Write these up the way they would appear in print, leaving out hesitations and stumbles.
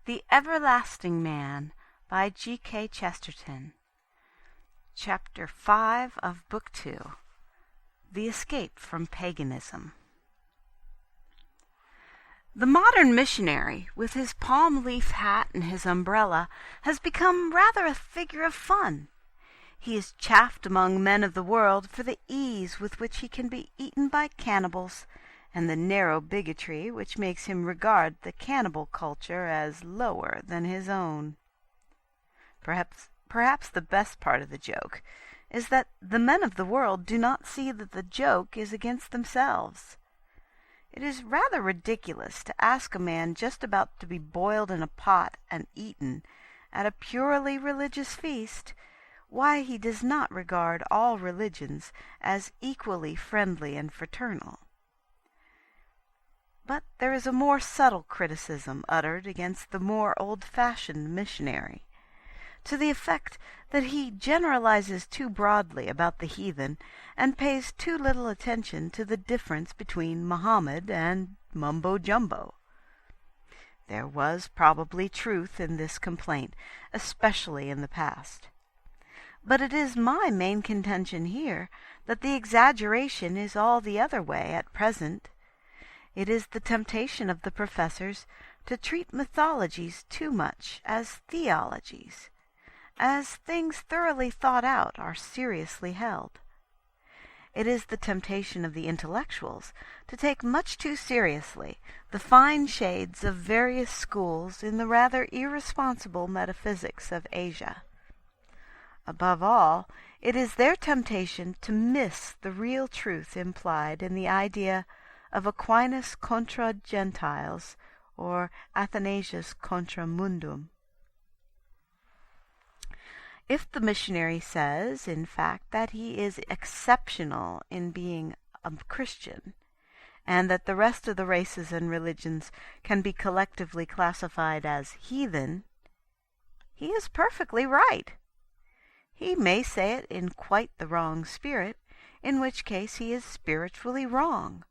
The Everlasting Man by G.K. Chesterton. Chapter 5 of Book 2. The Escape from Paganism. The modern missionary, with his palm-leaf hat and his umbrella, has become rather a figure of fun. He is chaffed among men of the world for the ease with which he can be eaten by cannibals, and the narrow bigotry which makes him regard the cannibal culture as lower than his own. Perhaps the best part of the joke is that the men of the world do not see that the joke is against themselves. It is rather ridiculous to ask a man just about to be boiled in a pot and eaten at a purely religious feast why he does not regard all religions as equally friendly and fraternal. But there is a more subtle criticism uttered against the more old-fashioned missionary, to the effect that he generalizes too broadly about the heathen and pays too little attention to the difference between Mohammed and mumbo-jumbo. There was probably truth in this complaint, especially in the past. But it is my main contention here that the exaggeration is all the other way at present. It is the temptation of the professors to treat mythologies too much as theologies, as things thoroughly thought out are seriously held. It is the temptation of the intellectuals to take much too seriously the fine shades of various schools in the rather irresponsible metaphysics of Asia. Above all, it is their temptation to miss the real truth implied in the idea of Aquinas contra Gentiles, or Athanasius contra mundum. If the missionary says, in fact, that he is exceptional in being a Christian, and that the rest of the races and religions can be collectively classified as heathen, he is perfectly right. He may say it in quite the wrong spirit, in which case he is spiritually wrong.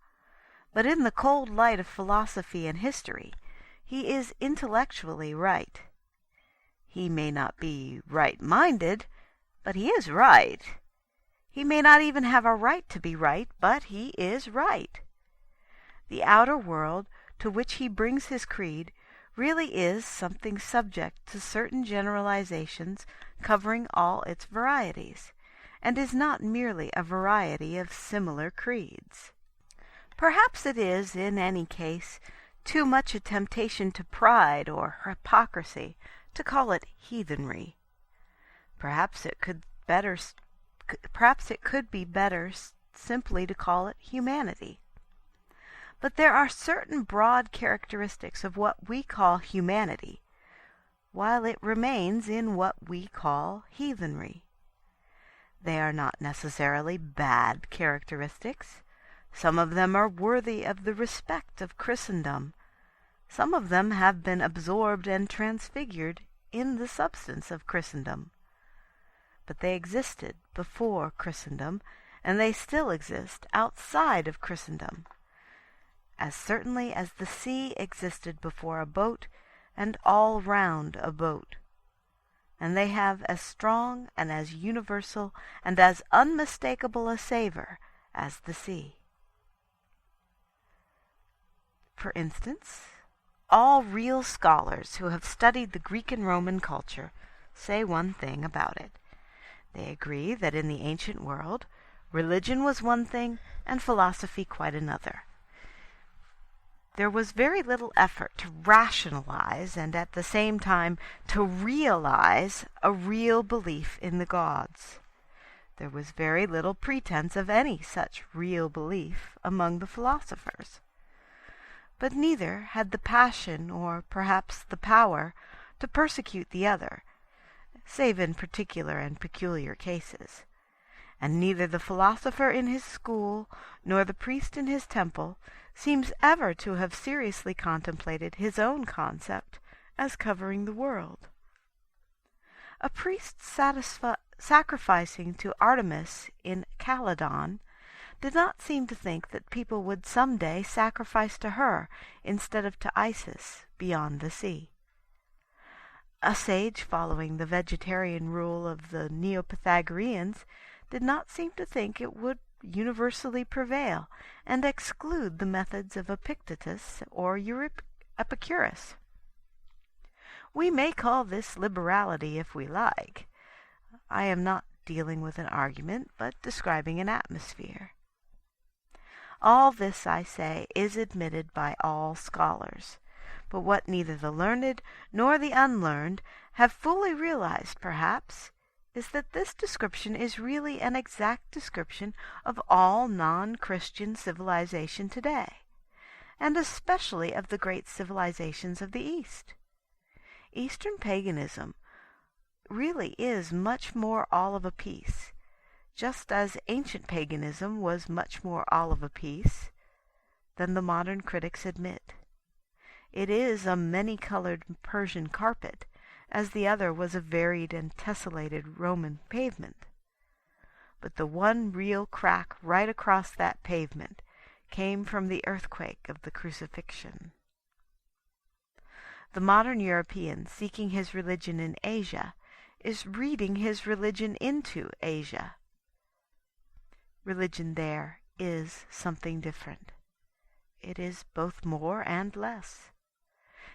But in the cold light of philosophy and history, he is intellectually right. He may not be right-minded, but he is right. He may not even have a right to be right, but he is right. The outer world to which he brings his creed really is something subject to certain generalizations covering all its varieties, and is not merely a variety of similar creeds. Perhaps it is, in any case, too much a temptation to pride or hypocrisy to call it heathenry. Perhaps it could be better simply to call it humanity. But there are certain broad characteristics of what we call humanity, while it remains in what we call heathenry. They are not necessarily bad characteristics. Some of them are worthy of the respect of Christendom. Some of them have been absorbed and transfigured in the substance of Christendom. But they existed before Christendom, and they still exist outside of Christendom, as certainly as the sea existed before a boat and all round a boat. And they have as strong and as universal and as unmistakable a savor as the sea. For instance, all real scholars who have studied the Greek and Roman culture say one thing about it. They agree that in the ancient world, religion was one thing and philosophy quite another. There was very little effort to rationalize and at the same time to realize a real belief in the gods. There was very little pretense of any such real belief among the philosophers. But neither had the passion or perhaps the power to persecute the other, save in particular and peculiar cases. And neither the philosopher in his school nor the priest in his temple seems ever to have seriously contemplated his own concept as covering the world. A priest sacrificing to Artemis in Calydon did not seem to think that people would some day sacrifice to her instead of to Isis beyond the sea. A sage following the vegetarian rule of the Neo-Pythagoreans did not seem to think it would universally prevail and exclude the methods of Epictetus or Epicurus. We may call this liberality if we like. I am not dealing with an argument, but describing an atmosphere. All this, I say, is admitted by all scholars, but what neither the learned nor the unlearned have fully realized, perhaps, is that this description is really an exact description of all non-Christian civilization today, and especially of the great civilizations of the East. Eastern paganism really is much more all of a piece, just as ancient paganism was much more all of a piece than the modern critics admit. It is a many-colored Persian carpet, as the other was a varied and tessellated Roman pavement. But the one real crack right across that pavement came from the earthquake of the crucifixion. The modern European seeking his religion in Asia is reading his religion into Asia. Religion there is something different. It is both more and less.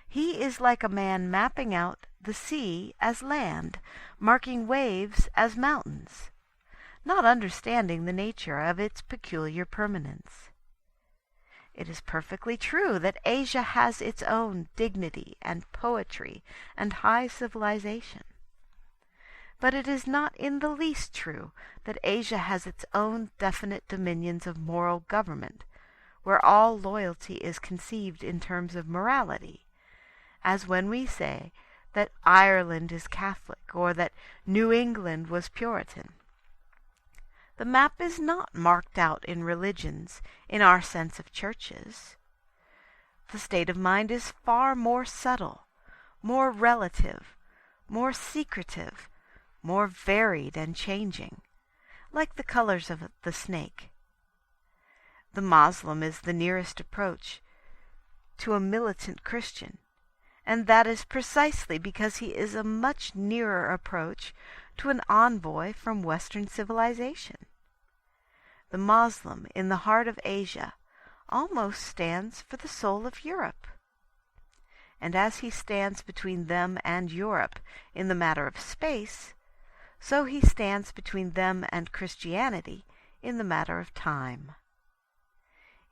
He is like a man mapping out the sea as land, marking waves as mountains, not understanding the nature of its peculiar permanence. It is perfectly true that Asia has its own dignity and poetry and high civilization. But it is not in the least true that Asia has its own definite dominions of moral government, where all loyalty is conceived in terms of morality, as when we say that Ireland is Catholic or that New England was Puritan. The map is not marked out in religions in our sense of churches. The state of mind is far more subtle, more relative, more secretive, more varied and changing, like the colors of the snake. The Moslem is the nearest approach to a militant Christian, and that is precisely because he is a much nearer approach to an envoy from Western civilization. The Moslem in the heart of Asia almost stands for the soul of Europe. And as he stands between them and Europe in the matter of space, so he stands between them and Christianity in the matter of time.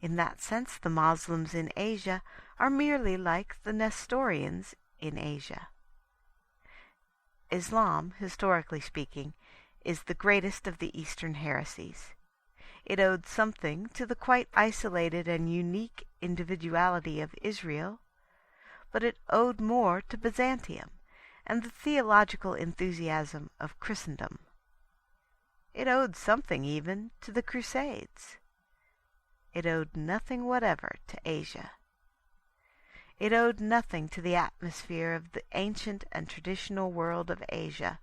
In that sense, the Moslems in Asia are merely like the Nestorians in Asia. Islam, historically speaking, is the greatest of the Eastern heresies. It owed something to the quite isolated and unique individuality of Israel, but it owed more to Byzantium and the theological enthusiasm of Christendom. It owed something even to the Crusades. It owed nothing whatever to Asia. It owed nothing to the atmosphere of the ancient and traditional world of Asia,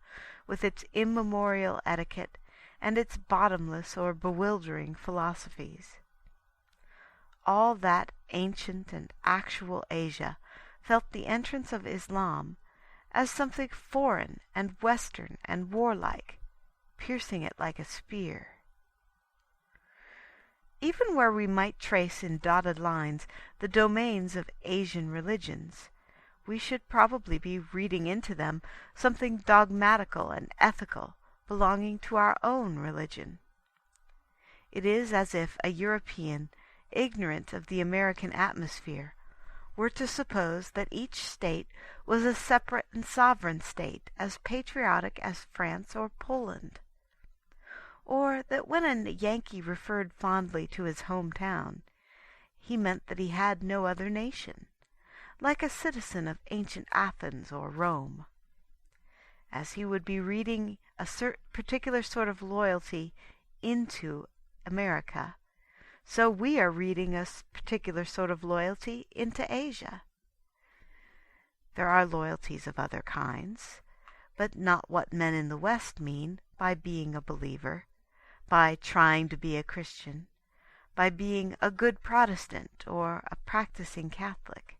with its immemorial etiquette and its bottomless or bewildering philosophies. All that ancient and actual Asia felt the entrance of Islam as something foreign and Western and warlike, piercing it like a spear. Even where we might trace in dotted lines the domains of Asian religions, we should probably be reading into them something dogmatical and ethical belonging to our own religion. It is as if a European, ignorant of the American atmosphere, were to suppose that each state was a separate and sovereign state, as patriotic as France or Poland, or that when a Yankee referred fondly to his hometown, he meant that he had no other nation, like a citizen of ancient Athens or Rome. As he would be reading a particular sort of loyalty into America, so we are reading a particular sort of loyalty into Asia. There are loyalties of other kinds, but not what men in the West mean by being a believer, by trying to be a Christian, by being a good Protestant or a practicing Catholic.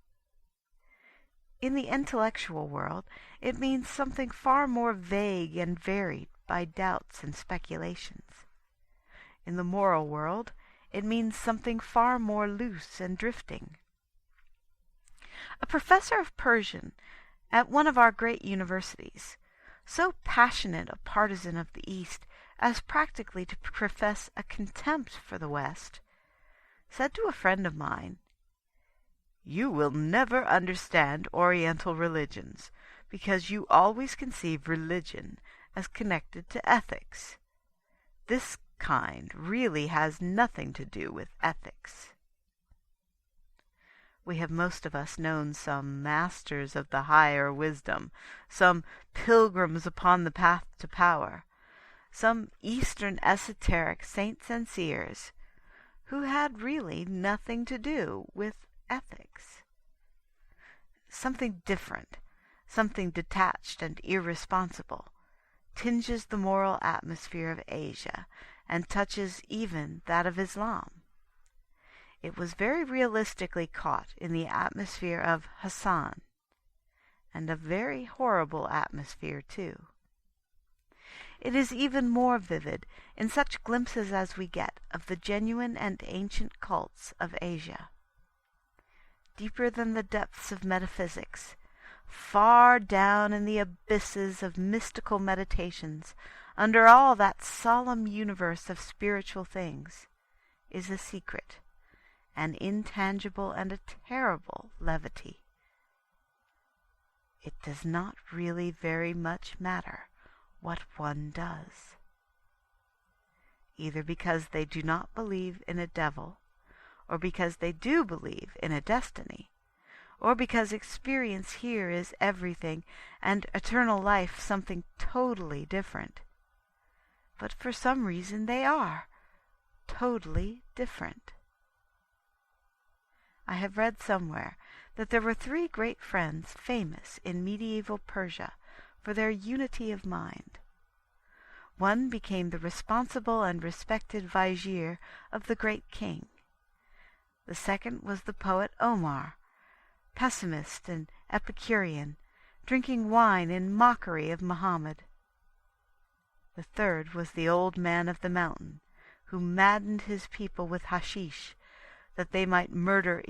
In the intellectual world, it means something far more vague and varied by doubts and speculations. In the moral world, it means something far more loose and drifting. A professor of Persian at one of our great universities, so passionate a partisan of the East as practically to profess a contempt for the West, said to a friend of mine, "You will never understand Oriental religions, because you always conceive religion as connected to ethics. This kind really has nothing to do with ethics." We have most of us known some masters of the higher wisdom, some pilgrims upon the path to power, some Eastern esoteric saints and seers, who had really nothing to do with ethics. Something different, something detached and irresponsible, tinges the moral atmosphere of Asia and touches even that of Islam. It was very realistically caught in the atmosphere of Hassan, and a very horrible atmosphere too. It is even more vivid in such glimpses as we get of the genuine and ancient cults of Asia. Deeper than the depths of metaphysics, far down in the abysses of mystical meditations, under all that solemn universe of spiritual things, is a secret, an intangible and a terrible levity. It does not really very much matter what one does. Either because they do not believe in a devil, or because they do believe in a destiny, or because experience here is everything and eternal life something totally different. But for some reason they are totally different. I have read somewhere that there were 3 great friends famous in medieval Persia for their unity of mind. One became the responsible and respected vizier of the great king. The second was the poet Omar, pessimist and Epicurean, drinking wine in mockery of Muhammad. The third was the old man of the mountain, who maddened his people with hashish, that they might murder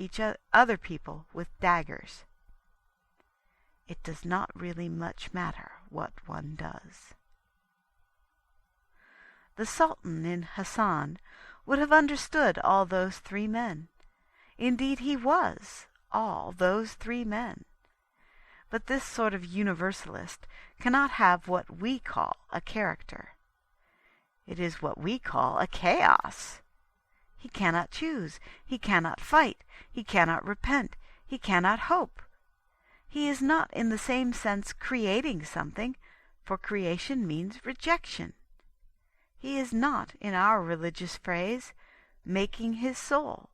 other people with daggers. It does not really much matter what one does. The Sultan in Hassan would have understood all those 3 men. Indeed, he was all those 3 men. But this sort of universalist cannot have what we call a character. It is what we call a chaos. He cannot choose, he cannot fight, he cannot repent, he cannot hope. He is not in the same sense creating something, for creation means rejection. He is not, in our religious phrase, making his soul.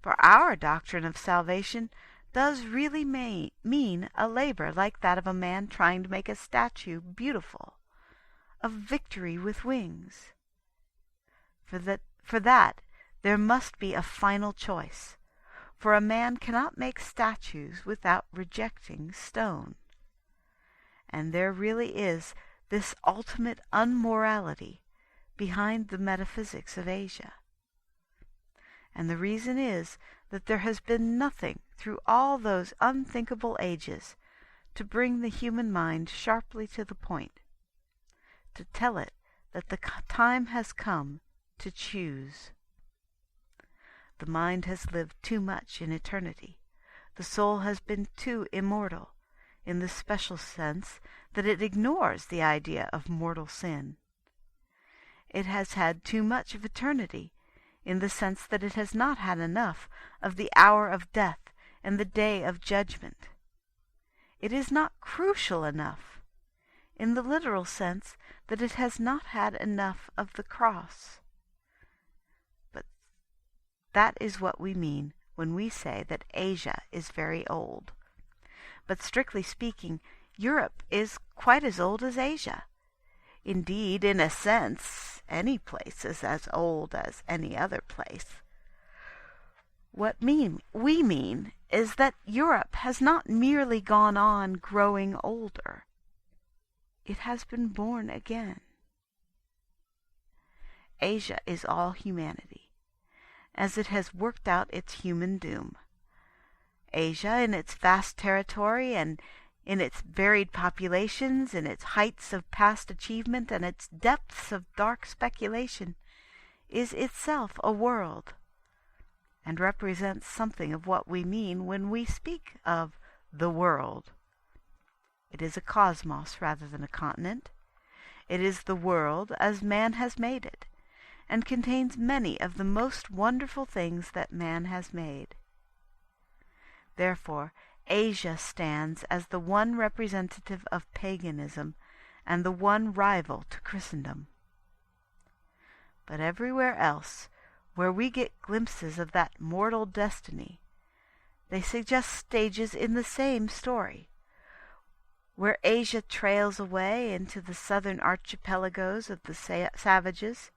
For our doctrine of salvation does really mean a labor like that of a man trying to make a statue beautiful, of victory with wings. For that there must be a final choice, for a man cannot make statues without rejecting stone. And there really is this ultimate unmorality behind the metaphysics of Asia. And the reason is that there has been nothing through all those unthinkable ages to bring the human mind sharply to the point, to tell it that the time has come to choose. The mind has lived too much in eternity. The soul has been too immortal, in the special sense that it ignores the idea of mortal sin. It has had too much of eternity, in the sense that it has not had enough of the hour of death and the day of judgment. It is not crucial enough, in the literal sense that it has not had enough of the cross. But that is what we mean when we say that Asia is very old. But strictly speaking, Europe is quite as old as Asia. Indeed, in a sense, any place is as old as any other place. What we mean is that Europe has not merely gone on growing older. It has been born again. Asia is all humanity, as it has worked out its human doom. Asia, in its vast territory and in its varied populations, in its heights of past achievement and its depths of dark speculation, is itself a world, and represents something of what we mean when we speak of the world. It is a cosmos rather than a continent. It is the world as man has made it, and contains many of the most wonderful things that man has made. Therefore, Asia stands as the one representative of paganism and the one rival to Christendom. But everywhere else, where we get glimpses of that mortal destiny, they suggest stages in the same story, where Asia trails away into the southern archipelagos of the savages,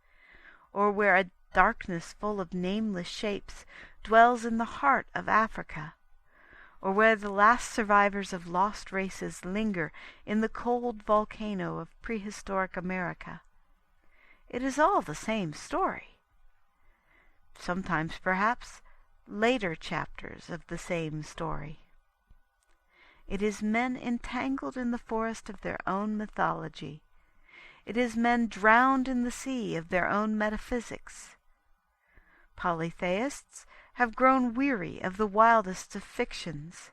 or where a darkness full of nameless shapes dwells in the heart of Africa, or where the last survivors of lost races linger in the cold volcano of prehistoric America. It is all the same story. Sometimes, perhaps, later chapters of the same story. It is men entangled in the forest of their own mythology. It is men drowned in the sea of their own metaphysics. Polytheists have grown weary of the wildest of fictions.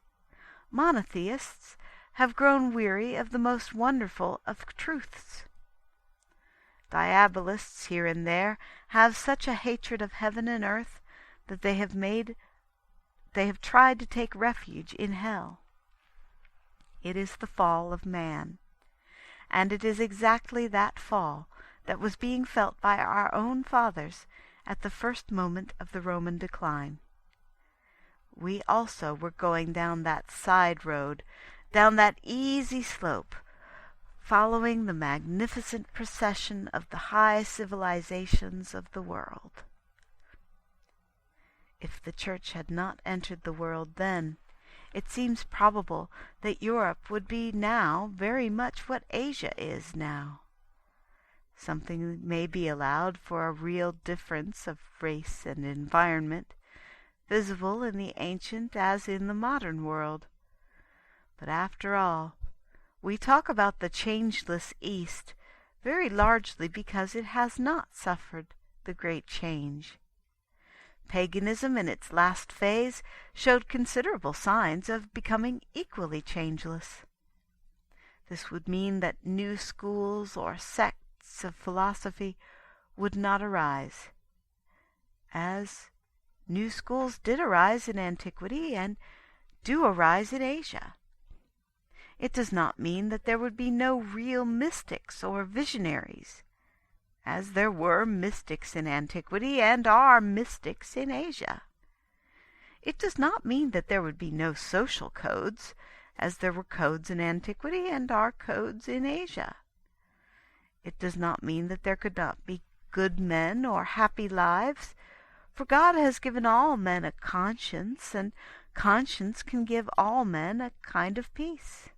Monotheists have grown weary of the most wonderful of truths. Diabolists here and there have such a hatred of heaven and earth that they have tried to take refuge in hell. It is the fall of man, and it is exactly that fall that was being felt by our own fathers at the first moment of the Roman decline. We also were going down that side road, down that easy slope, following the magnificent procession of the high civilizations of the world. If the Church had not entered the world then, it seems probable that Europe would be now very much what Asia is now. Something may be allowed for a real difference of race and environment, visible in the ancient as in the modern world. But after all, we talk about the changeless East very largely because it has not suffered the great change. Paganism in its last phase showed considerable signs of becoming equally changeless. This would mean that new schools or sects of philosophy would not arise, as new schools did arise in antiquity and do arise in Asia. It does not mean that there would be no real mystics or visionaries, as there were mystics in antiquity and are mystics in Asia. It does not mean that there would be no social codes, as there were codes in antiquity and are codes in Asia. It does not mean that there could not be good men or happy lives, for God has given all men a conscience, and conscience can give all men a kind of peace.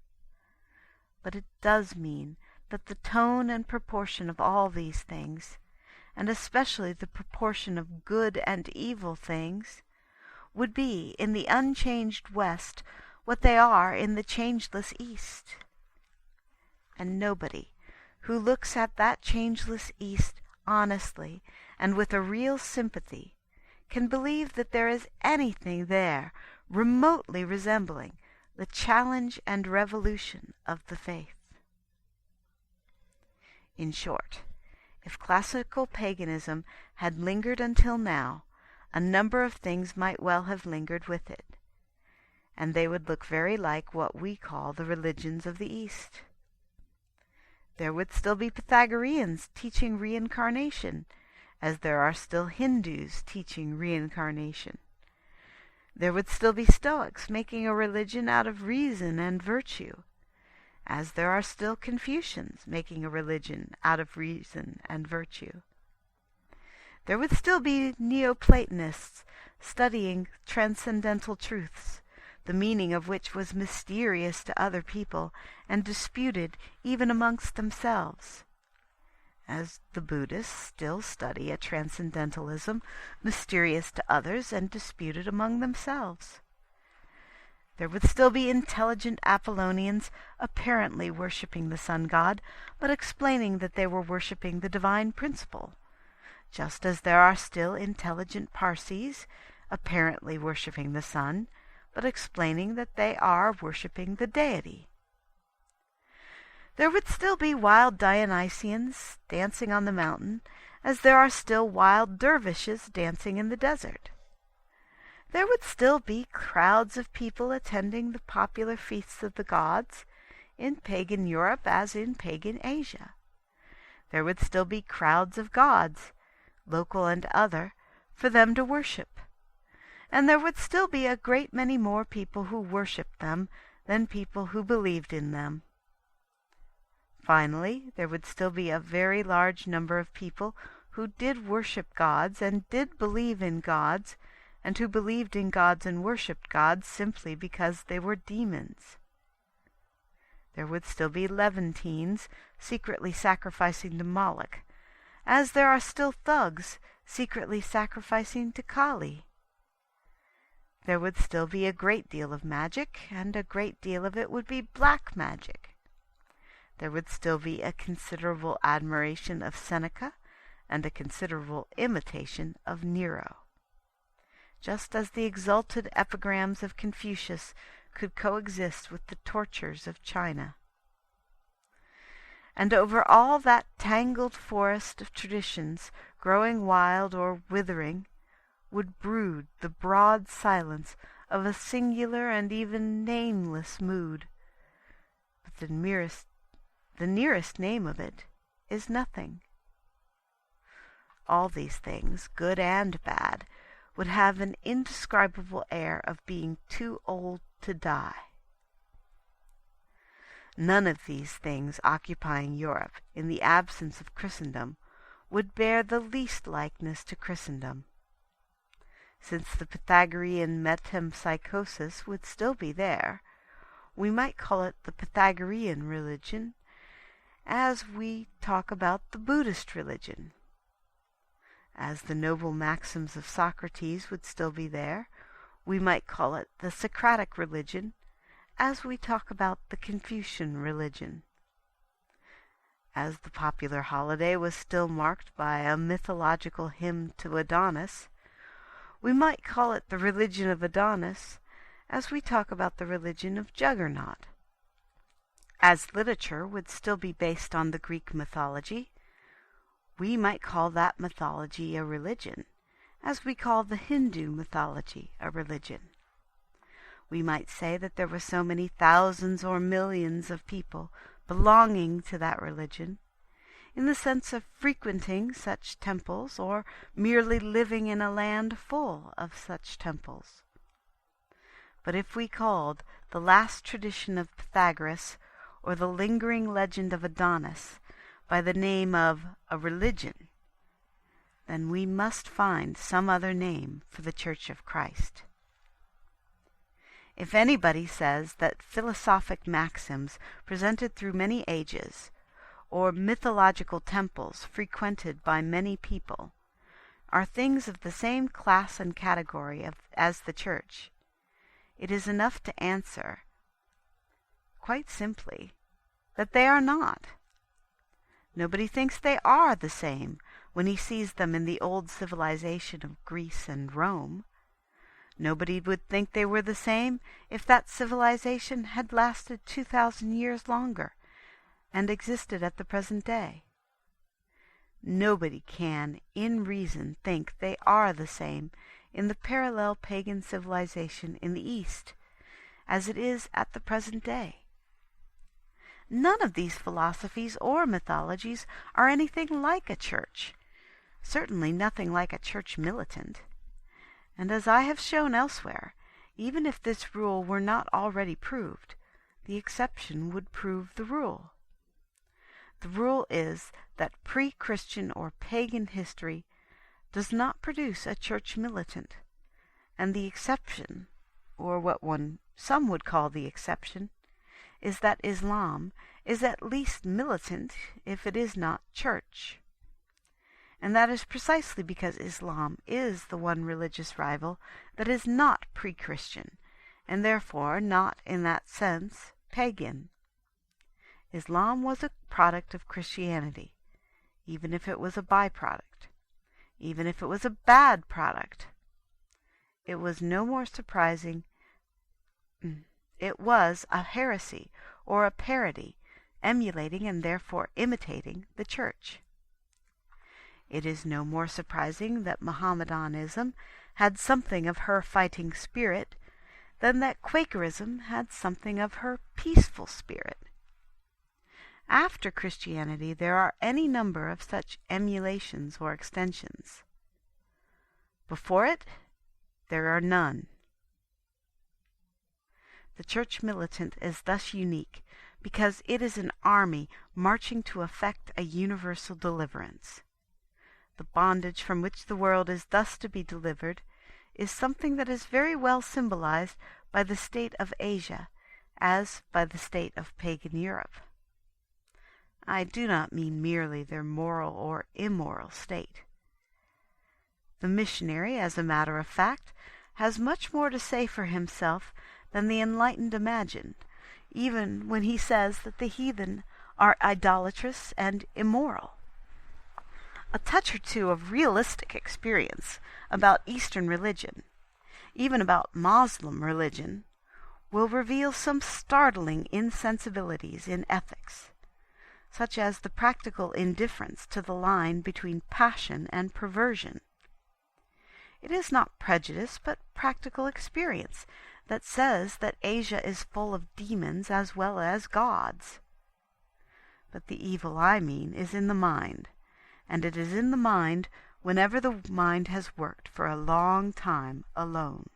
But it does mean that the tone and proportion of all these things, and especially the proportion of good and evil things, would be in the unchanged West what they are in the changeless East. And nobody who looks at that changeless East honestly and with a real sympathy can believe that there is anything there remotely resembling the challenge and revolution of the faith. In short, if classical paganism had lingered until now, a number of things might well have lingered with it, and they would look very like what we call the religions of the East. There would still be Pythagoreans teaching reincarnation, as there are still Hindus teaching reincarnation. There would still be Stoics making a religion out of reason and virtue, as there are still Confucians making a religion out of reason and virtue. There would still be Neoplatonists studying transcendental truths, the meaning of which was mysterious to other people and disputed even amongst themselves. As the Buddhists still study a transcendentalism mysterious to others and disputed among themselves. There would still be intelligent Apollonians apparently worshipping the sun god, but explaining that they were worshipping the divine principle, just as there are still intelligent Parsees apparently worshipping the sun, but explaining that they are worshipping the deity. There would still be wild Dionysians dancing on the mountain, as there are still wild dervishes dancing in the desert. There would still be crowds of people attending the popular feasts of the gods, in pagan Europe as in pagan Asia. There would still be crowds of gods, local and other, for them to worship. And there would still be a great many more people who worshipped them than people who believed in them. Finally, there would still be a very large number of people who did worship gods and did believe in gods, and who believed in gods and worshipped gods simply because they were demons. There would still be Levantines secretly sacrificing to Moloch, as there are still thugs secretly sacrificing to Kali. There would still be a great deal of magic, and a great deal of it would be black magic. There would still be a considerable admiration of Seneca and a considerable imitation of Nero, just as the exalted epigrams of Confucius could coexist with the tortures of China. And over all that tangled forest of traditions, growing wild or withering, would brood the broad silence of a singular and even nameless mood. But the nearest name of it is nothing. All these things, good and bad, would have an indescribable air of being too old to die. None of these things occupying Europe, in the absence of Christendom, would bear the least likeness to Christendom. Since the Pythagorean metempsychosis would still be there, we might call it the Pythagorean religion, as we talk about the Buddhist religion. As the noble maxims of Socrates would still be there, we might call it the Socratic religion, as we talk about the Confucian religion. As the popular holiday was still marked by a mythological hymn to Adonis, we might call it the religion of Adonis, as we talk about the religion of Juggernaut. As literature would still be based on the Greek mythology, we might call that mythology a religion, as we call the Hindu mythology a religion. We might say that there were so many thousands or millions of people belonging to that religion, in the sense of frequenting such temples or merely living in a land full of such temples. But if we called the last tradition of Pythagoras or the lingering legend of Adonis by the name of a religion, then we must find some other name for the Church of Christ. If anybody says that philosophic maxims presented through many ages, or mythological temples frequented by many people, are things of the same class and category as the Church, it is enough to answer, quite simply, that they are not. Nobody thinks they are the same when he sees them in the old civilization of Greece and Rome. Nobody would think they were the same if that civilization had lasted 2,000 years longer and existed at the present day. Nobody can, in reason, think they are the same in the parallel pagan civilization in the East as it is at the present day. None of these philosophies or mythologies are anything like a church, certainly nothing like a church militant. And as I have shown elsewhere, even if this rule were not already proved, the exception would prove the rule. The rule is that pre-Christian or pagan history does not produce a church militant, and the exception, or what some would call the exception, is that Islam is at least militant if it is not church. And that is precisely because Islam is the one religious rival that is not pre-Christian, and therefore not in that sense pagan. Islam was a product of Christianity, even if it was a byproduct, even if it was a bad product. It was no more surprising. It was a heresy or a parody, emulating and therefore imitating the Church. It is no more surprising that Mohammedanism had something of her fighting spirit than that Quakerism had something of her peaceful spirit. After Christianity there are any number of such emulations or extensions. Before it, there are none. The Church militant is thus unique because it is an army marching to effect a universal deliverance. The bondage from which the world is thus to be delivered is something that is very well symbolized by the state of Asia, as by the state of pagan Europe. I do not mean merely their moral or immoral state. The missionary, as a matter of fact, has much more to say for himself than the enlightened imagine, even when he says that the heathen are idolatrous and immoral. A touch or two of realistic experience about Eastern religion, even about Moslem religion, will reveal some startling insensibilities in ethics, such as the practical indifference to the line between passion and perversion. It is not prejudice, but practical experience that says that Asia is full of demons as well as gods. But the evil I mean is in the mind, and it is in the mind whenever the mind has worked for a long time alone.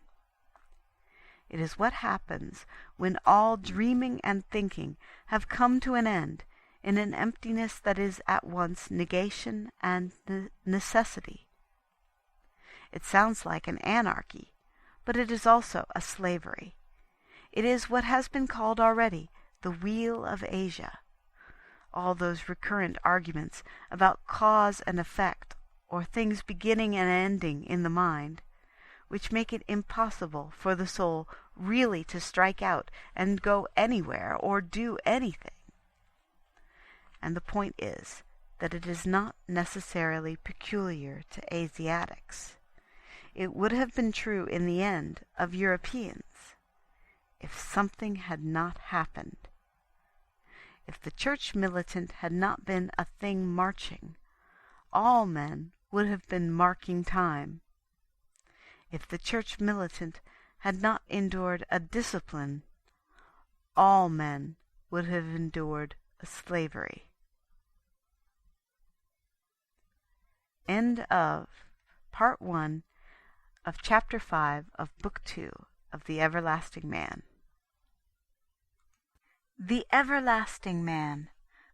It is what happens when all dreaming and thinking have come to an end in an emptiness that is at once negation and necessity. It sounds like an anarchy, but it is also a slavery. It is what has been called already the wheel of Asia. All those recurrent arguments about cause and effect, or things beginning and ending in the mind, which make it impossible for the soul really to strike out and go anywhere or do anything. And the point is that it is not necessarily peculiar to Asiatics. It would have been true in the end of Europeans, if something had not happened. If the Church militant had not been a thing marching, all men would have been marking time. If the Church militant had not endured a discipline, all men would have endured a slavery. End of Part 1 of Chapter 5 of Book 2 of The Everlasting Man. The Everlasting Man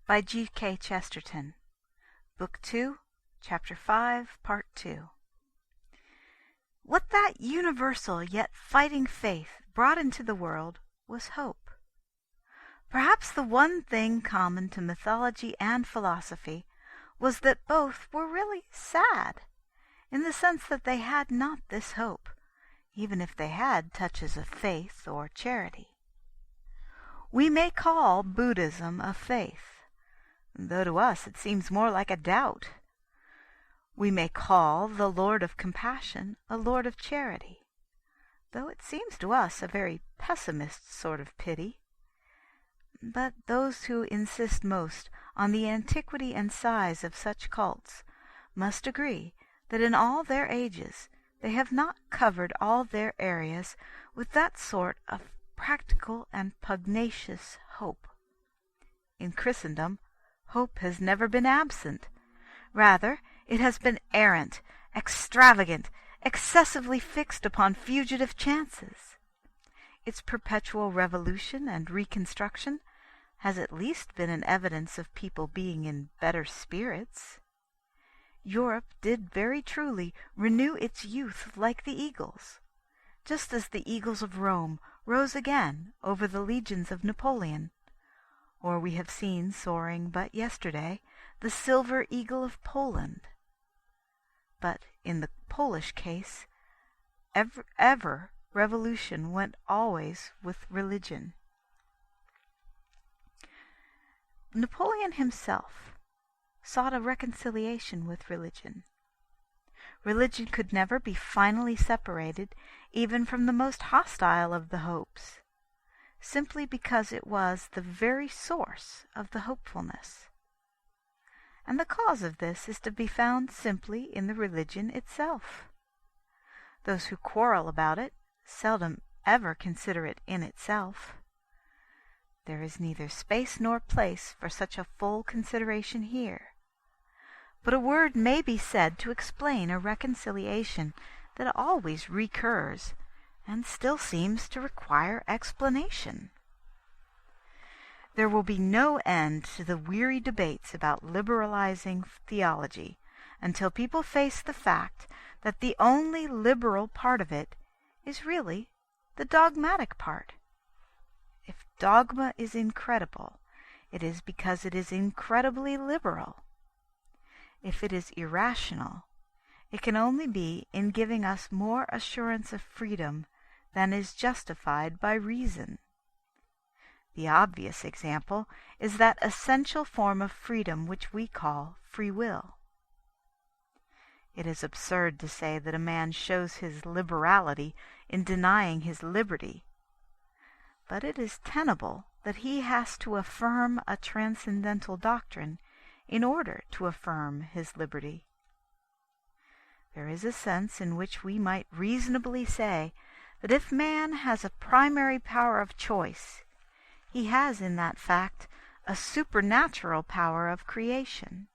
by G.K. Chesterton. Book 2, Chapter 5, Part 2. What that universal yet fighting faith brought into the world was hope. Perhaps the one thing common to mythology and philosophy was that both were really sad, in the sense that they had not this hope, even if they had touches of faith or charity. We may call Buddhism a faith, though to us it seems more like a doubt. We may call the Lord of Compassion a Lord of Charity, though it seems to us a very pessimist sort of pity. But those who insist most on the antiquity and size of such cults must agree that in all their ages they have not covered all their areas with that sort of practical and pugnacious hope. In Christendom, hope has never been absent. Rather, it has been errant, extravagant, excessively fixed upon fugitive chances. Its perpetual revolution and reconstruction has at least been an evidence of people being in better spirits. Europe did very truly renew its youth like the eagles, just as the eagles of Rome rose again over the legions of Napoleon, or we have seen soaring but yesterday the silver eagle of Poland. But in the Polish case, ever revolution went always with religion. Napoleon himself sought a reconciliation with religion. Religion could never be finally separated even from the most hostile of the hopes, simply because it was the very source of the hopefulness. And the cause of this is to be found simply in the religion itself. Those who quarrel about it seldom ever consider it in itself. There is neither space nor place for such a full consideration here. But a word may be said to explain a reconciliation that always recurs and still seems to require explanation. There will be no end to the weary debates about liberalizing theology until people face the fact that the only liberal part of it is really the dogmatic part. If dogma is incredible, it is because it is incredibly liberal. If it is irrational, it can only be in giving us more assurance of freedom than is justified by reason. The obvious example is that essential form of freedom which we call free will. It is absurd to say that a man shows his liberality in denying his liberty, but it is tenable that he has to affirm a transcendental doctrine in order to affirm his liberty. There is a sense in which we might reasonably say that if man has a primary power of choice, he has in that fact a supernatural power of creation,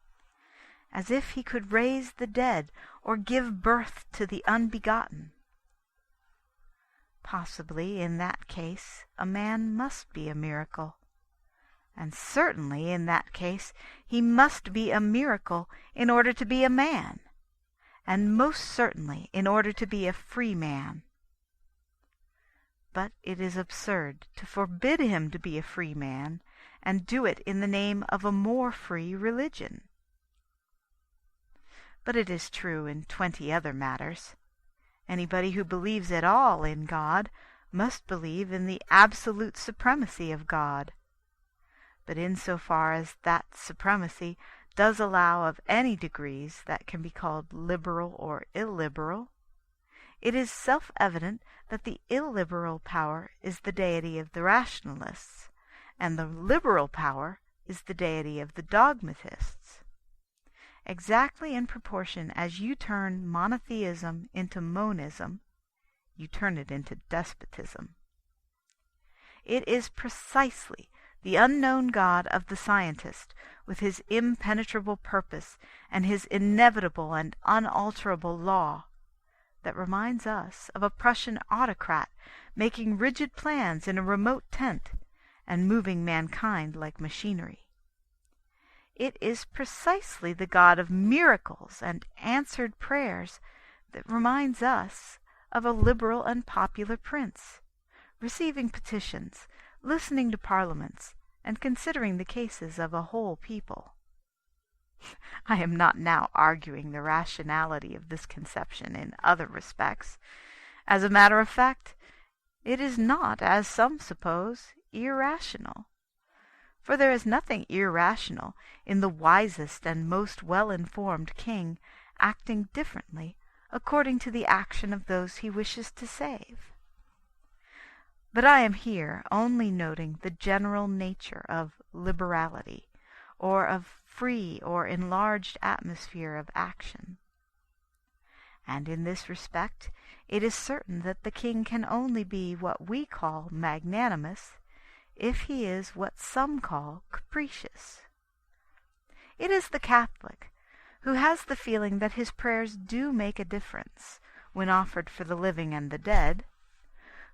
as if he could raise the dead or give birth to the unbegotten. Possibly in that case a man must be a miracle, and certainly in that case he must be a miracle in order to be a man, and most certainly in order to be a free man. But it is absurd to forbid him to be a free man, and do it in the name of a more free religion. But it is true in 20 other matters. Anybody who believes at all in God must believe in the absolute supremacy of God. But in so far as that supremacy does allow of any degrees that can be called liberal or illiberal, it is self-evident that the illiberal power is the deity of the rationalists, and the liberal power is the deity of the dogmatists. Exactly in proportion as you turn monotheism into monism, you turn it into despotism. It is precisely the unknown God of the scientist, with his impenetrable purpose and his inevitable and unalterable law, that reminds us of a Prussian autocrat making rigid plans in a remote tent and moving mankind like machinery. It is precisely the God of miracles and answered prayers that reminds us of a liberal and popular prince, receiving petitions, listening to parliaments, and considering the cases of a whole people. I am not now arguing the rationality of this conception in other respects. As a matter of fact, it is not, as some suppose, irrational. For there is nothing irrational in the wisest and most well-informed king acting differently according to the action of those he wishes to save. But I am here only noting the general nature of liberality, or of free or enlarged atmosphere of action. And in this respect it is certain that the king can only be what we call magnanimous, if he is what some call capricious. It is the Catholic who has the feeling that his prayers do make a difference when offered for the living and the dead,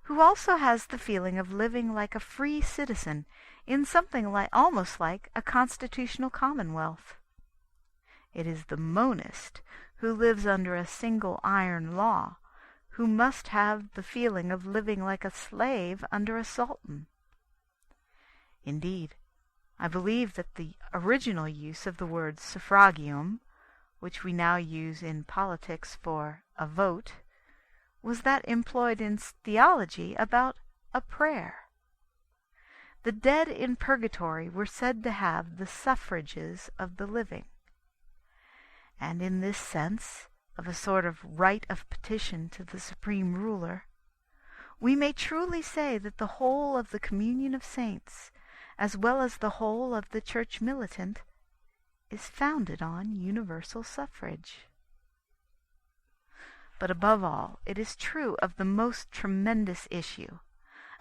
who also has the feeling of living like a free citizen in something almost like a constitutional commonwealth. It is the monist who lives under a single iron law, who must have the feeling of living like a slave under a sultan. Indeed, I believe that the original use of the word suffragium, which we now use in politics for a vote, was that employed in theology about a prayer. The dead in purgatory were said to have the suffrages of the living, and in this sense of a sort of right of petition to the supreme ruler, we may truly say that the whole of the communion of saints, as well as the whole of the church militant, is founded on universal suffrage. But above all, it is true of the most tremendous issue,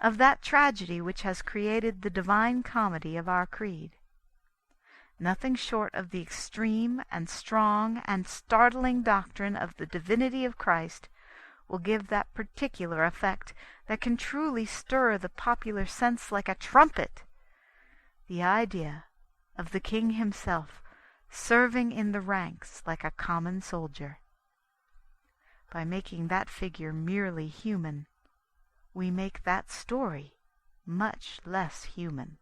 of that tragedy which has created the divine comedy of our creed. Nothing short of the extreme and strong and startling doctrine of the divinity of Christ will give that particular effect that can truly stir the popular sense like a trumpet, the idea of the King himself serving in the ranks like a common soldier. By making that figure merely human, we make that story much less human.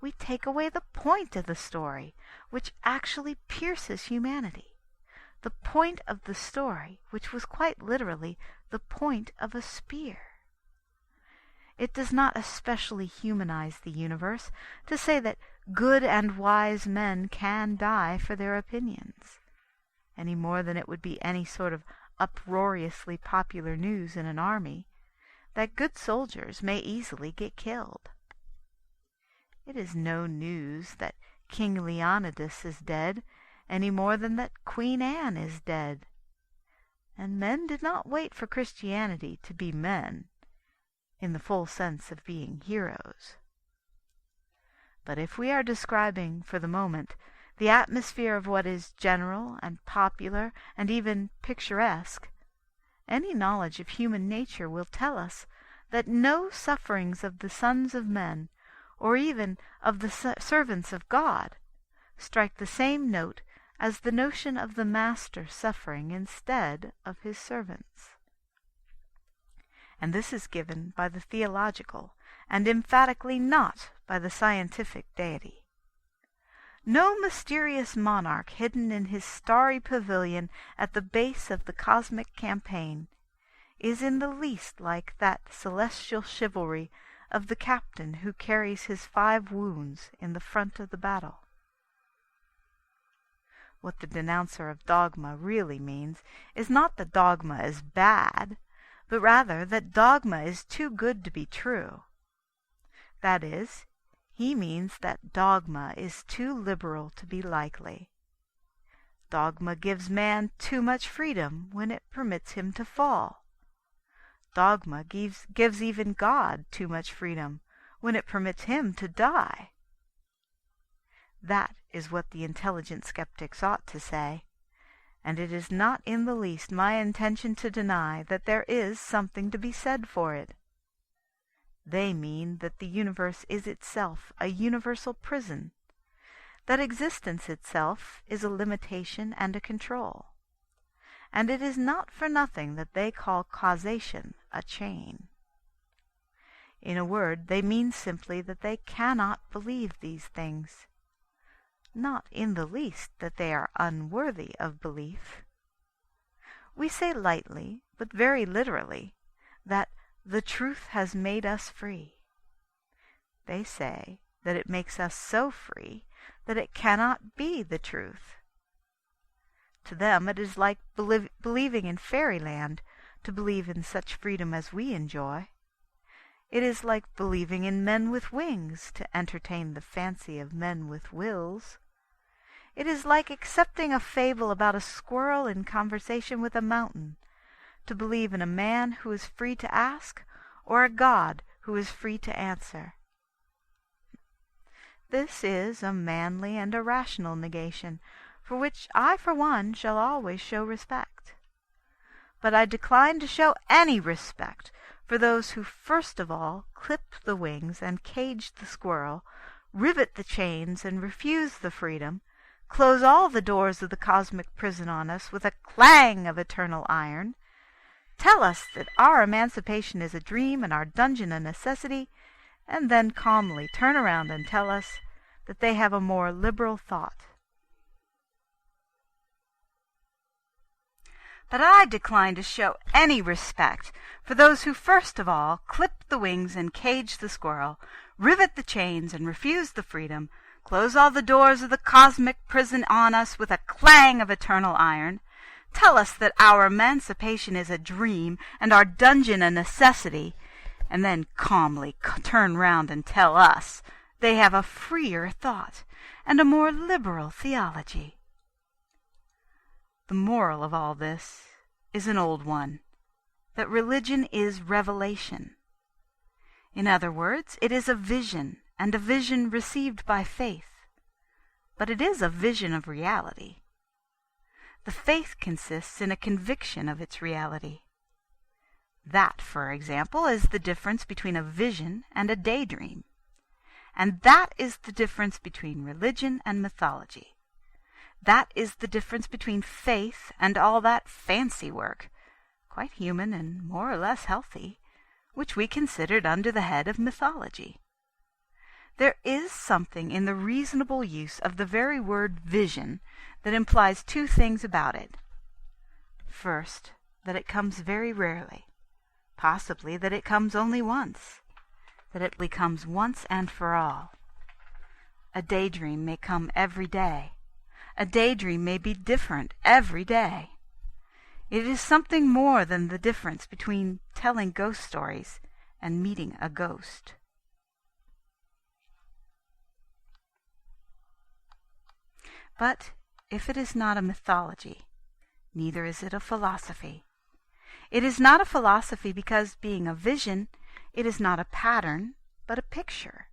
We take away the point of the story, which actually pierces humanity, the point of the story, which was quite literally the point of a spear. It does not especially humanize the universe to say that good and wise men can die for their opinions, any more than it would be any sort of uproariously popular news in an army that good soldiers may easily get killed. It is no news that King Leonidas is dead, any more than that Queen Anne is dead. And men did not wait for Christianity to be men, in the full sense of being heroes. But if we are describing, for the moment, the atmosphere of what is general and popular and even picturesque, any knowledge of human nature will tell us that no sufferings of the sons of men, or even of the servants of God, strike the same note as the notion of the master suffering instead of his servants. And this is given by the theological, and emphatically not by the scientific deity. No mysterious monarch hidden in his starry pavilion at the base of the cosmic campaign is in the least like that celestial chivalry of the captain who carries his 5 wounds in the front of the battle. What the denouncer of dogma really means is not that dogma is bad, but rather that dogma is too good to be true. That is, he means that dogma is too liberal to be likely. Dogma gives man too much freedom when it permits him to fall. Dogma gives even God too much freedom when it permits him to die. That is what the intelligent skeptics ought to say, and it is not in the least my intention to deny that there is something to be said for it. They mean that the universe is itself a universal prison, that existence itself is a limitation and a control. And it is not for nothing that they call causation a chain. In a word, they mean simply that they cannot believe these things, not in the least that they are unworthy of belief. We say lightly, but very literally, that the truth has made us free. They say that it makes us so free that it cannot be the truth. To them it is like believing in fairyland to believe in such freedom as we enjoy. It is like believing in men with wings to entertain the fancy of men with wills. It is like accepting a fable about a squirrel in conversation with a mountain, to believe in a man who is free to ask, or a God who is free to answer. This is a manly and a rational negation, for which I, for one, shall always show respect. But I decline to show any respect for those who first of all clip the wings and cage the squirrel, rivet the chains and refuse the freedom, close all the doors of the cosmic prison on us with a clang of eternal iron, tell us that our emancipation is a dream and our dungeon a necessity, and then calmly turn around and tell us that they have a more liberal thought. But I decline to show any respect for those who first of all clip the wings and cage the squirrel, rivet the chains and refuse the freedom, close all the doors of the cosmic prison on us with a clang of eternal iron, tell us that our emancipation is a dream and our dungeon a necessity, and then calmly turn round and tell us they have a freer thought and a more liberal theology. The moral of all this is an old one, that religion is revelation. In other words, it is a vision, and a vision received by faith. But it is a vision of reality. The faith consists in a conviction of its reality. That, for example, is the difference between a vision and a daydream. And that is the difference between religion and mythology. That is the difference between faith and all that fancy work, quite human and more or less healthy, which we considered under the head of mythology. There is something in the reasonable use of the very word vision that implies two things about it. First, that it comes very rarely, possibly that it comes only once, that it becomes once and for all. A daydream may come every day. A daydream may be different every day. It is something more than the difference between telling ghost stories and meeting a ghost. But if it is not a mythology, neither is it a philosophy. It is not a philosophy because, being a vision, it is not a pattern, but a picture.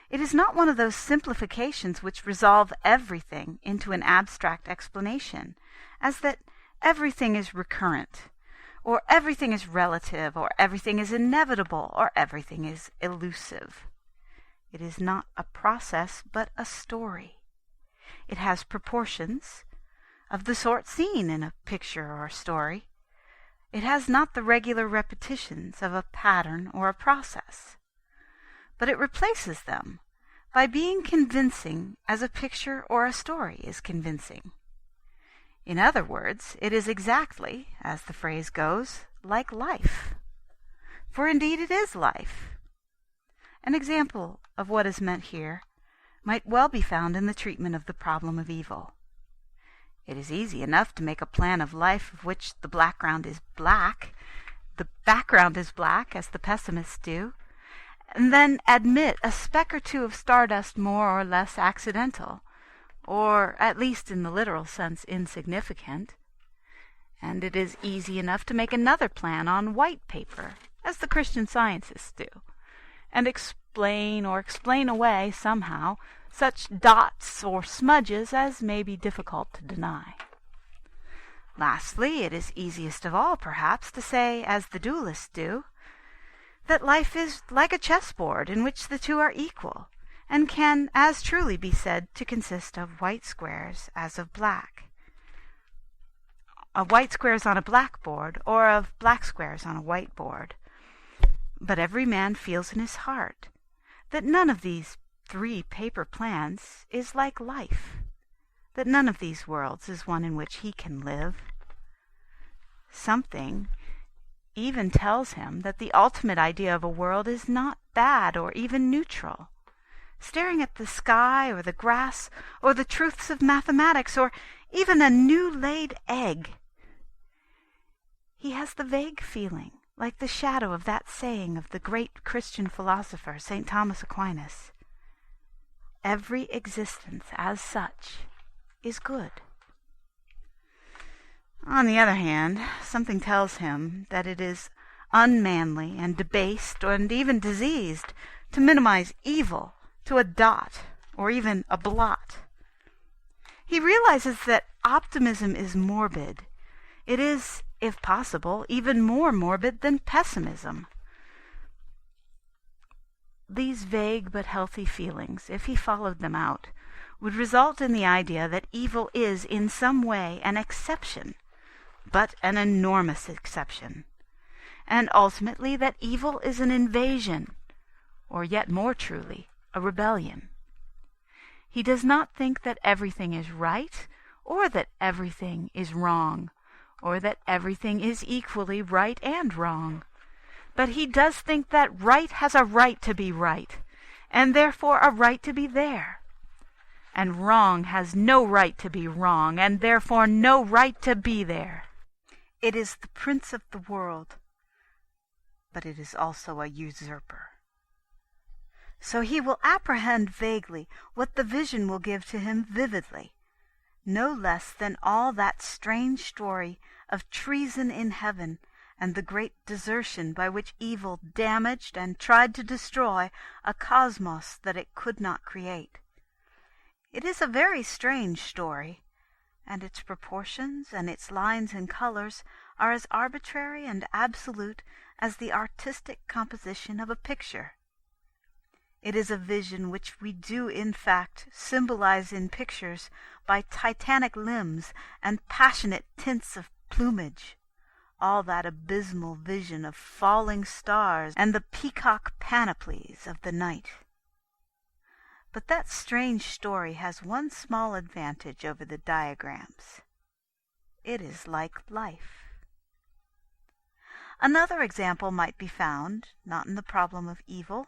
It is not one of those simplifications which resolve everything into an abstract explanation, as that everything is recurrent, or everything is relative, or everything is inevitable, or everything is elusive. It is not a process, but a story. It has proportions of the sort seen in a picture or story. It has not the regular repetitions of a pattern or a process, but it replaces them by being convincing as a picture or a story is convincing. In other words, it is exactly, as the phrase goes, like life. For indeed it is life. An example of what is meant here might well be found in the treatment of the problem of evil. It is easy enough to make a plan of life of which the background is black, as the pessimists do, and then admit a speck or two of stardust more or less accidental, or at least in the literal sense insignificant. And it is easy enough to make another plan on white paper, as the Christian Scientists do, and explain away somehow such dots or smudges as may be difficult to deny. Lastly, it is easiest of all, perhaps, to say, as the dualists do, that life is like a chessboard in which the two are equal, and can as truly be said to consist of white squares as of black. Of white squares on a black board, or of black squares on a white board. But every man feels in his heart that none of these 3 paper plans is like life, that none of these worlds is one in which he can live. Something even tells him that the ultimate idea of a world is not bad or even neutral. Staring at the sky or the grass or the truths of mathematics or even a new-laid egg, he has the vague feeling, like the shadow of that saying of the great Christian philosopher St. Thomas Aquinas, "Every existence as such is good." On the other hand, something tells him that it is unmanly and debased and even diseased to minimize evil to a dot or even a blot. He realizes that optimism is morbid. It is, if possible, even more morbid than pessimism. These vague but healthy feelings, if he followed them out, would result in the idea that evil is in some way an exception, but an enormous exception, and ultimately that evil is an invasion, or yet more truly, a rebellion. He does not think that everything is right, or that everything is wrong, or that everything is equally right and wrong. But he does think that right has a right to be right, and therefore a right to be there. And wrong has no right to be wrong, and therefore no right to be there. It is the prince of the world, but it is also a usurper. So he will apprehend vaguely what the vision will give to him vividly, no less than all that strange story of treason in heaven and the great desertion by which evil damaged and tried to destroy a cosmos that it could not create. It is a very strange story, and its proportions and its lines and colors are as arbitrary and absolute as the artistic composition of a picture. It is a vision which we do in fact symbolize in pictures by titanic limbs and passionate tints of plumage, all that abysmal vision of falling stars and the peacock panoplies of the night. But that strange story has one small advantage over the diagrams. It is like life. Another example might be found, not in the problem of evil,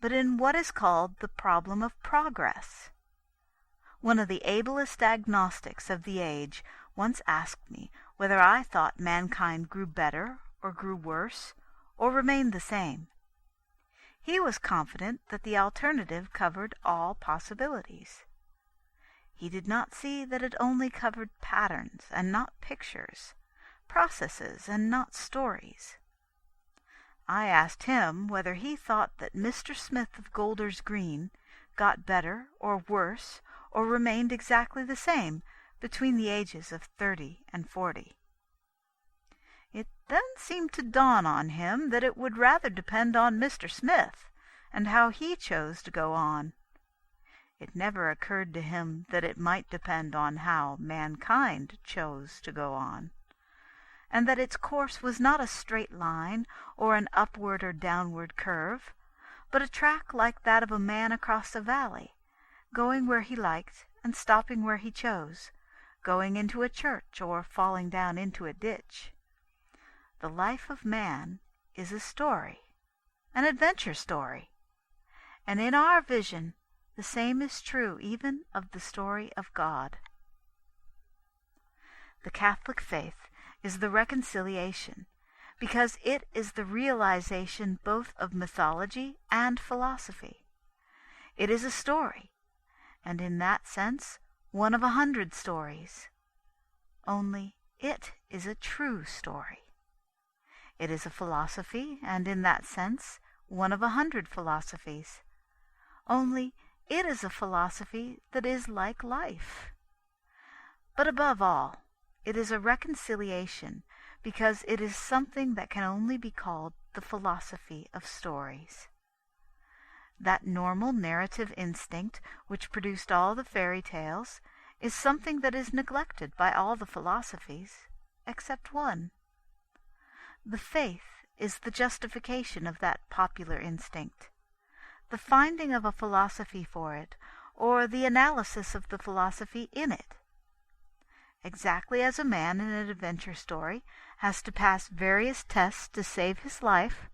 but in what is called the problem of progress. One of the ablest agnostics of the age once asked me whether I thought mankind grew better or grew worse, or remained the same. He was confident that the alternative covered all possibilities. He did not see that it only covered patterns and not pictures, processes and not stories. I asked him whether he thought that Mr. Smith of Golders Green got better or worse or remained exactly the same between the ages of 30 and 40. It then seemed to dawn on him that it would rather depend on Mr. Smith and how he chose to go on. It never occurred to him that it might depend on how mankind chose to go on, and that its course was not a straight line or an upward or downward curve, but a track like that of a man across a valley, going where he liked and stopping where he chose, going into a church or falling down into a ditch. The life of man is a story, an adventure story, and in our vision the same is true even of the story of God. The Catholic faith is the reconciliation, because it is the realization both of mythology and philosophy. It is a story, and in that sense one of 100 stories. Only it is a true story. It is a philosophy, and in that sense one of 100 philosophies. Only it is a philosophy that is like life. But above all, it is a reconciliation, because it is something that can only be called the philosophy of stories. That normal narrative instinct which produced all the fairy tales is something that is neglected by all the philosophies, except one. The faith is the justification of that popular instinct, the finding of a philosophy for it, or the analysis of the philosophy in it. Exactly as a man in an adventure story has to pass various tests to save his life,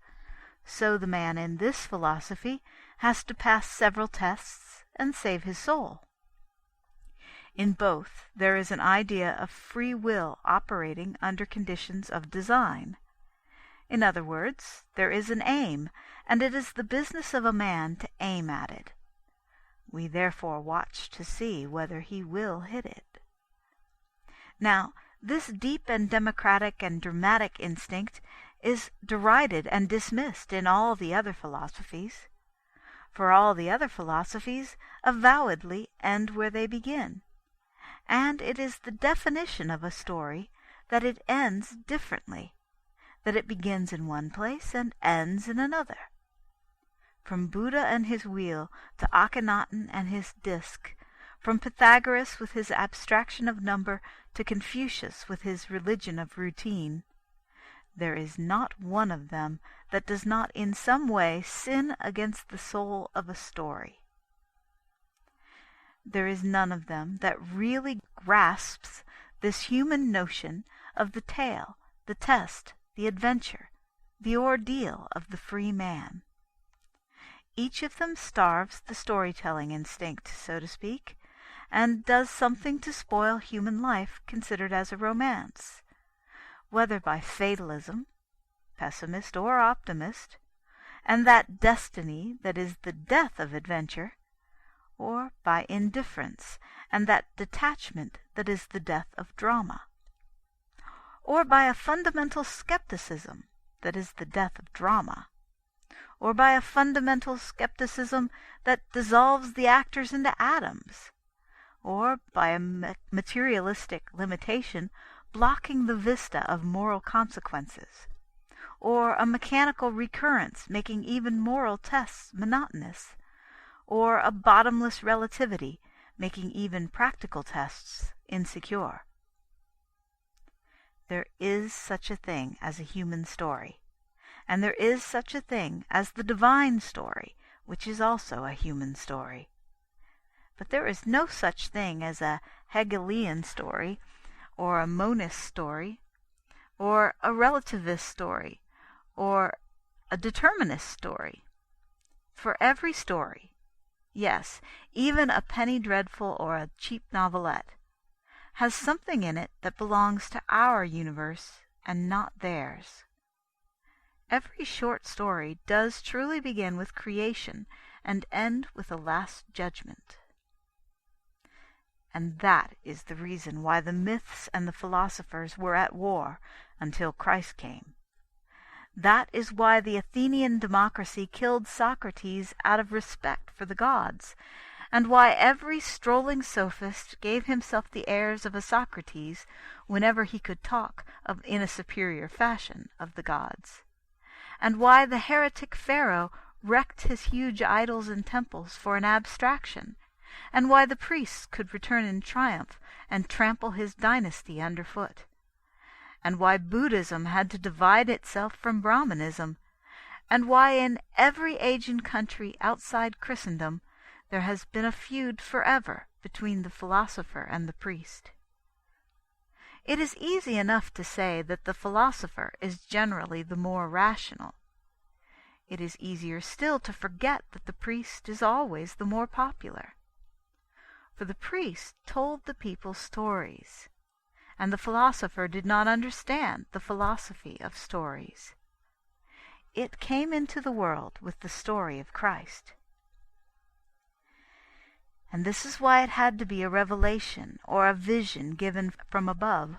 so the man in this philosophy has to pass several tests and save his soul. In both there is an idea of free will operating under conditions of design. In other words, there is an aim, and it is the business of a man to aim at it. We therefore watch to see whether he will hit it. Now, this deep and democratic and dramatic instinct is derided and dismissed in all the other philosophies. For all the other philosophies avowedly end where they begin, and it is the definition of a story that it ends differently, that it begins in one place and ends in another. From Buddha and his wheel to Akhenaten and his disc, from Pythagoras with his abstraction of number to Confucius with his religion of routine, there is not one of them that does not in some way sin against the soul of a story. There is none of them that really grasps this human notion of the tale, the test, the adventure, the ordeal of the free man. Each of them starves the storytelling instinct, so to speak, and does something to spoil human life considered as a romance, whether by fatalism, pessimist or optimist, and that destiny that is the death of adventure, or by indifference, and that detachment that is the death of drama, or by a fundamental skepticism that is the death of drama, or by a fundamental skepticism that dissolves the actors into atoms, or by a materialistic limitation blocking the vista of moral consequences, or a mechanical recurrence making even moral tests monotonous, or a bottomless relativity making even practical tests insecure. There is such a thing as a human story, and there is such a thing as the divine story, which is also a human story. But there is no such thing as a Hegelian story, or a monist story, or a relativist story, or a determinist story. For every story, yes, even a penny dreadful or a cheap novelette, has something in it that belongs to our universe and not theirs. Every short story does truly begin with creation and end with a last judgment. And that is the reason why the myths and the philosophers were at war until Christ came. That is why the Athenian democracy killed Socrates out of respect for the gods, and why every strolling sophist gave himself the airs of a Socrates whenever he could talk in a superior fashion of the gods, and why the heretic Pharaoh wrecked his huge idols and temples for an abstraction, and why the priests could return in triumph and trample his dynasty underfoot, and why Buddhism had to divide itself from Brahmanism, and why in every age and country outside Christendom there has been a feud forever between the philosopher and the priest. It is easy enough to say that the philosopher is generally the more rational. It is easier still to forget that the priest is always the more popular. For the priest told the people stories, and the philosopher did not understand the philosophy of stories. It came into the world with the story of Christ. And this is why it had to be a revelation or a vision given from above.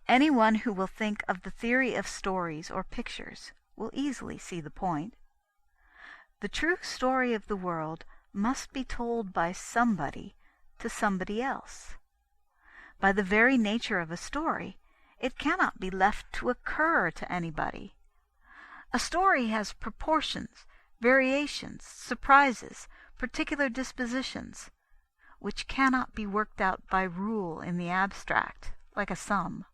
Anyone who will think of the theory of stories or pictures will easily see the point. The true story of the world must be told by somebody to somebody else. By the very nature of a story, it cannot be left to occur to anybody. A story has proportions, variations, surprises, particular dispositions, which cannot be worked out by rule in the abstract, like a sum.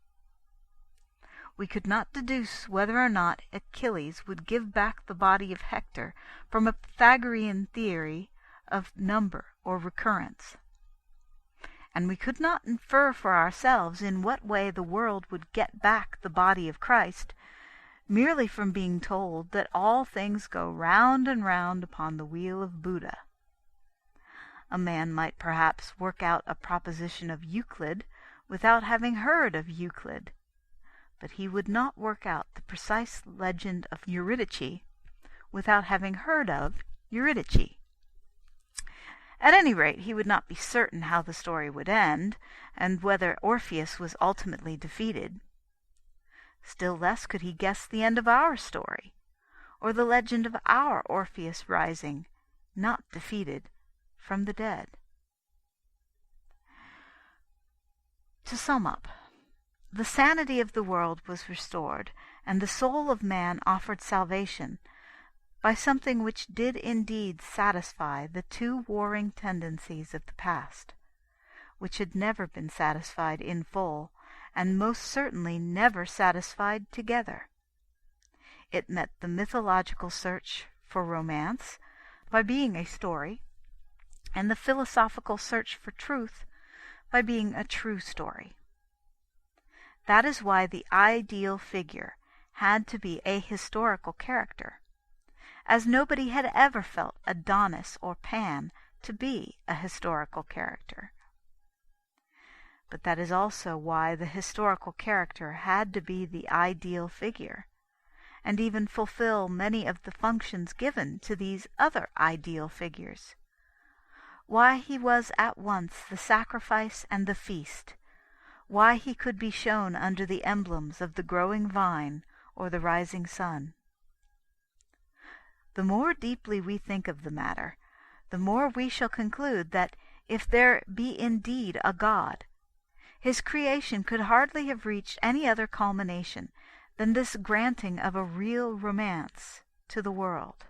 We could not deduce whether or not Achilles would give back the body of Hector from a Pythagorean theory of number or recurrence. And we could not infer for ourselves in what way the world would get back the body of Christ, merely from being told that all things go round and round upon the wheel of Buddha. A man might perhaps work out a proposition of Euclid without having heard of Euclid, but he would not work out the precise legend of Eurydice without having heard of Eurydice. At any rate, he would not be certain how the story would end, and whether Orpheus was ultimately defeated. Still less could he guess the end of our story, or the legend of our Orpheus rising, not defeated, from the dead. To sum up, the sanity of the world was restored, and the soul of man offered salvation by something which did indeed satisfy the two warring tendencies of the past, which had never been satisfied in full, and most certainly never satisfied together. It met the mythological search for romance by being a story, and the philosophical search for truth by being a true story. That is why the ideal figure had to be a historical character, as nobody had ever felt Adonis or Pan to be a historical character. But that is also why the historical character had to be the ideal figure, and even fulfill many of the functions given to these other ideal figures. Why he was at once the sacrifice and the feast, why he could be shown under the emblems of the growing vine or the rising sun. The more deeply we think of the matter, the more we shall conclude that if there be indeed a God, his creation could hardly have reached any other culmination than this granting of a real romance to the world.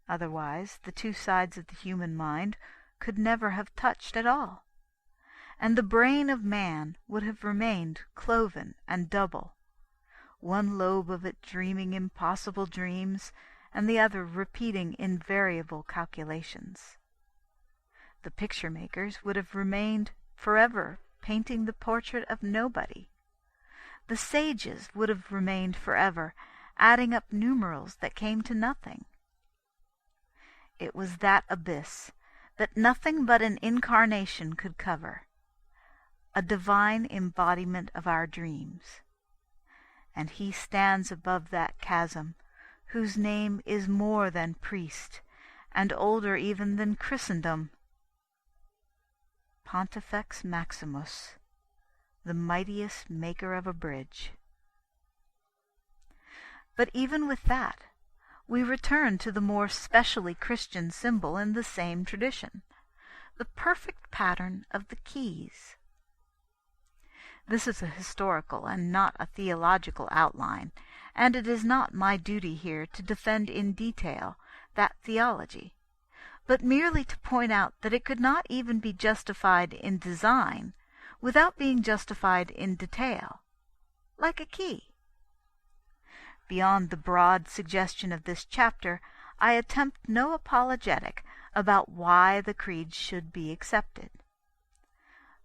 Otherwise, the two sides of the human mind could never have touched at all, and the brain of man would have remained cloven and double, one lobe of it dreaming impossible dreams, and the other repeating invariable calculations. The picture-makers would have remained forever painting the portrait of nobody. The sages would have remained forever adding up numerals that came to nothing. It was that abyss that nothing but an incarnation could cover, a divine embodiment of our dreams. And he stands above that chasm, whose name is more than priest, and older even than Christendom. Pontifex Maximus, the mightiest maker of a bridge. But even with that, we return to the more specially Christian symbol in the same tradition, the perfect pattern of the keys. This is a historical and not a theological outline, and it is not my duty here to defend in detail that theology, but merely to point out that it could not even be justified in design without being justified in detail, like a key. Beyond the broad suggestion of this chapter, I attempt no apologetic about why the creed should be accepted.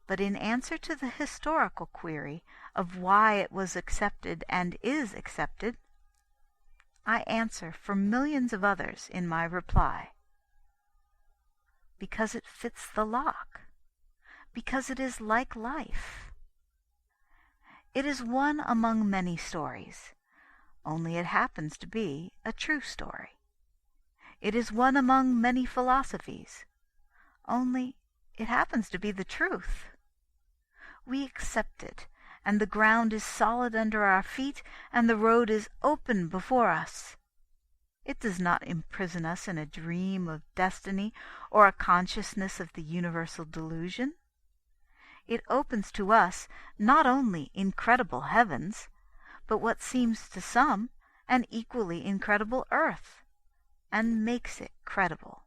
But in answer to the historical query of why it was accepted and is accepted, I answer for millions of others in my reply. Because it fits the lock. Because it is like life. It is one among many stories, only it happens to be a true story. It is one among many philosophies, only it happens to be the truth. We accept it, and the ground is solid under our feet, and the road is open before us. It does not imprison us in a dream of destiny or a consciousness of the universal delusion. It opens to us not only incredible heavens, but what seems to some an equally incredible earth, and makes it credible.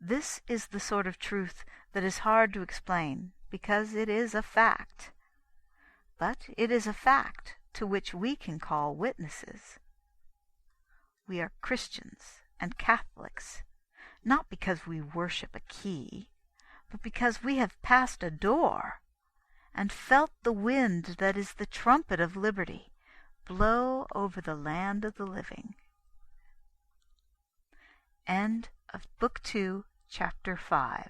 This is the sort of truth that is hard to explain, because it is a fact. But it is a fact to which we can call witnesses. We are Christians and Catholics, not because we worship a key, but because we have passed a door, and felt the wind that is the trumpet of liberty blow over the land of the living. End of Book 2, Chapter 5.